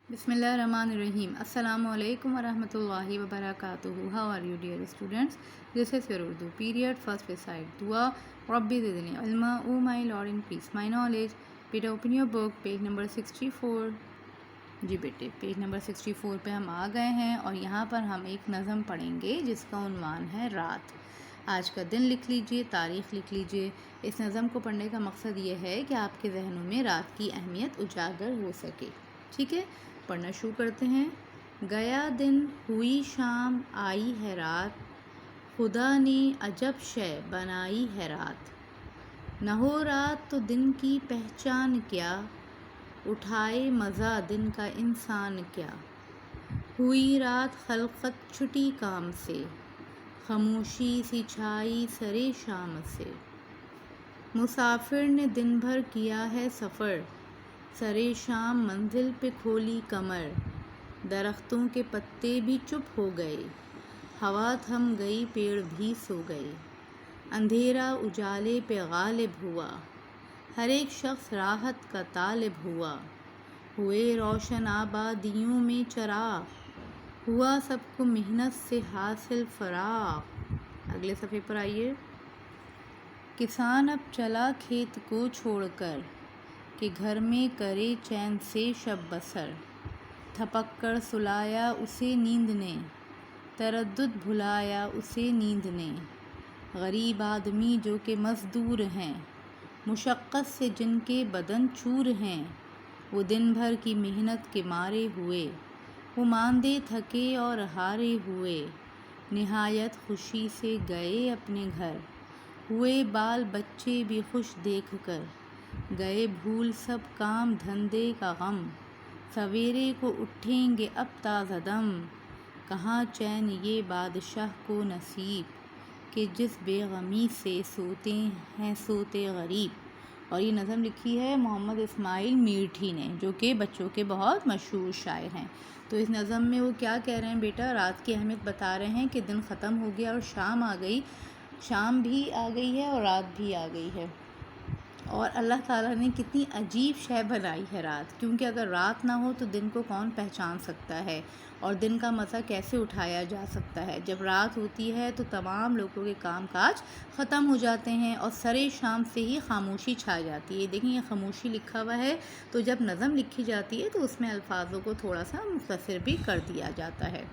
Bismillahirrahmanirrahim. Assalamu alaikum wa rahmatullahi wa barakatuhu. How are you, dear students? This is your Urdu period, first recite Dua Rabbi Zidni Ilma. O my Lord, increase my knowledge. Beta, open your book, page number 64. जी बेटे, page number 64 पे हम आ गए हैं और यहाँ पर हम एक नज़म पढ़ेंगे जिसका उन्वान है रात। आज का दिन लिख लीजिए, तारीख़ लिख लीजिए। इस नज़म को पढ़ने का मकसद ये है कि आपके जहनों में रात की अहमियत उजागर हो सके। ठीक है, पढ़ना शुरू करते हैं। गया दिन हुई शाम, आई है रात, खुदा ने अजब शय बनाई है रात। न हो रात तो दिन की पहचान क्या, उठाए मज़ा दिन का इंसान क्या। हुई रात खलकत छुटी काम से, खामोशी सी छाई सरे शाम से। मुसाफिर ने दिन भर किया है सफ़र, सरे शाम मंजिल पे खोली कमर। दरख्तों के पत्ते भी चुप हो गए, हवा थम गई पेड़ भी सो गए। अंधेरा उजाले पे गालिब हुआ, हर एक शख्स राहत का तालिब हुआ। हुए रोशन आबादियों में चराग, हुआ सबको मेहनत से हासिल फराग। अगले सफ़े पर आइए। किसान अब चला खेत को छोड़कर, कि घर में करे चैन से शब बसर। थपक कर सुलाया उसे नींद ने, तरद्दुद भुलाया उसे नींद ने। गरीब आदमी जो कि मज़दूर हैं, मुशक्क़त से जिनके बदन चूर हैं। वो दिन भर की मेहनत के मारे हुए, वो मांदे थके और हारे हुए। निहायत खुशी से गए अपने घर, हुए बाल बच्चे भी खुश देख कर। गए भूल सब काम धंधे का गम, सवेरे को उठेंगे अब ताज़ा दम। कहाँ चैन ये बादशाह को नसीब, कि जिस बेगमी से सोते हैं सोते गरीब। और ये नज़म लिखी है मोहम्मद इस्माइल मीठी ने, जो कि बच्चों के बहुत मशहूर शायर हैं। तो इस नज़म में वो क्या कह रहे हैं बेटा, रात की अहमियत बता रहे हैं कि दिन ख़त्म हो गया और शाम आ गई, शाम भी आ गई है और रात भी आ गई है। और अल्लाह ताला ने कितनी अजीब शय बनाई है रात, क्योंकि अगर रात ना हो तो दिन को कौन पहचान सकता है और दिन का मज़ा कैसे उठाया जा सकता है। जब रात होती है तो तमाम लोगों के काम काज ख़त्म हो जाते हैं और सरे शाम से ही खामोशी छा जाती है। देखिए, ये खामोशी लिखा हुआ है, तो जब नज़म लिखी जाती है तो उसमें अल्फाजों को थोड़ा सा मुख्तसर भी कर दिया जाता है।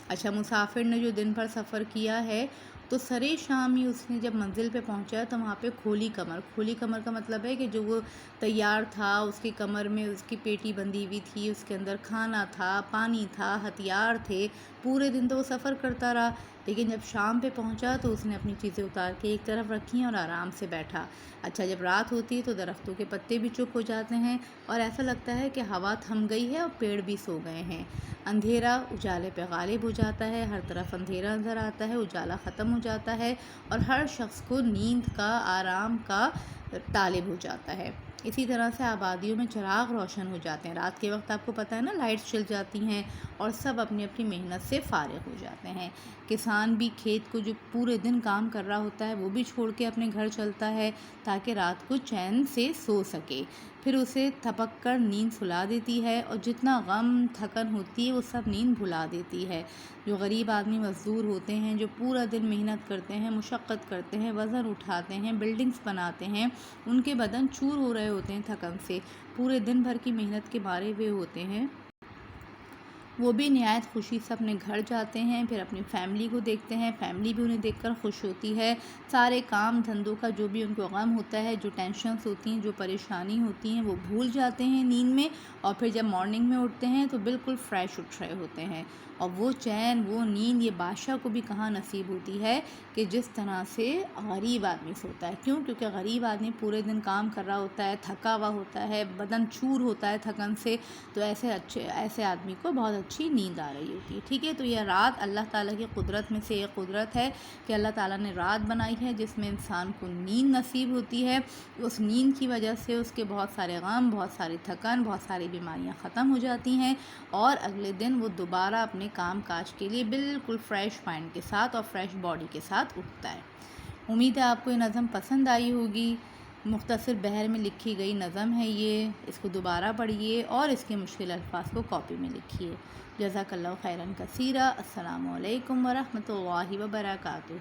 अच्छा, मुसाफिर ने जो दिन भर सफ़र किया है तो सरे शाम ही उसने जब मंजिल पे पहुंचा तो वहाँ पे खोली कमर। खोली कमर का मतलब है कि जो वो तैयार था, उसकी कमर में उसकी पेटी बंधी हुई थी, उसके अंदर खाना था, पानी था, हथियार थे। पूरे दिन तो वो सफ़र करता रहा, लेकिन जब शाम पे पहुंचा तो उसने अपनी चीज़ें उतार के एक तरफ रखी और आराम से बैठा। अच्छा, जब रात होती है तो दरख्तों के पत्ते भी चुप हो जाते हैं और ऐसा लगता है कि हवा थम गई है और पेड़ भी सो गए हैं। अंधेरा उजाले पे गालिब हो जाता है, हर तरफ अंधेरा नज़र आता है, उजाला ख़त्म हो जाता है और हर शख्स को नींद का, आराम का तालिब हो जाता है। इसी तरह से आबादियों में चिराग रोशन हो जाते हैं। रात के वक्त आपको पता है ना, लाइट्स जल जाती हैं और सब अपनी अपनी मेहनत से फारिग हो जाते हैं। किसान भी खेत को जो पूरे दिन काम कर रहा होता है वो भी छोड़ के अपने घर चलता है ताकि रात को चैन से सो सके। फिर उसे थपक कर नींद सुला देती है और जितना गम थकन होती है वो सब नींद भुला देती है। जो गरीब आदमी मज़दूर होते हैं, जो पूरा दिन मेहनत करते हैं, मुशक्क़त करते हैं, वज़न उठाते हैं, बिल्डिंग्स बनाते हैं, उनके बदन चूर हो रहे होते हैं थकन से, पूरे दिन भर की मेहनत के मारे हुए होते हैं। वो भी निहायत खुशी से अपने घर जाते हैं, फिर अपनी फैमिली को देखते हैं, फैमिली भी उन्हें देखकर खुश होती है। सारे काम धंधों का जो भी उनको गम होता है, जो टेंशन्स होती हैं, जो परेशानी होती हैं, वो भूल जाते हैं नींद में और फिर जब मॉर्निंग में उठते हैं तो बिल्कुल फ्रेश उठ रहे होते हैं। और वो चैन, वो नींद ये बादशाह को भी कहाँ नसीब होती है कि जिस तरह से गरीब आदमी सोता है। क्यों? क्योंकि गरीब आदमी पूरे दिन काम कर रहा होता है, थका हुआ होता है, बदन चूर होता है थकन से, तो ऐसे आदमी को बहुत अच्छी नींद आ रही होती है। ठीक है, तो यह रात अल्लाह ताला की कुदरत में से एक कुदरत है कि अल्लाह ताला ने रात बनाई है जिसमें इंसान को नींद नसीब होती है। उस नींद की वजह से उसके बहुत सारे गम, बहुत सारी थकन, बहुत सारी बीमारियां ख़त्म हो जाती हैं और अगले दिन वो दोबारा अपने काम काज के लिए बिल्कुल फ्रेश माइंड के साथ और फ्रेश बॉडी के साथ उठता है। उम्मीद है आपको ये नज़म पसंद आई होगी। مختصر بحر میں لکھی گئی نظم ہے یہ، اس کو دوبارہ پڑھیے اور اس کے مشکل الفاظ کو کاپی میں لکھیے۔ جزاک اللہ خیراً کثیرا۔ السلام علیکم ورحمۃ اللہ وبرکاتہ۔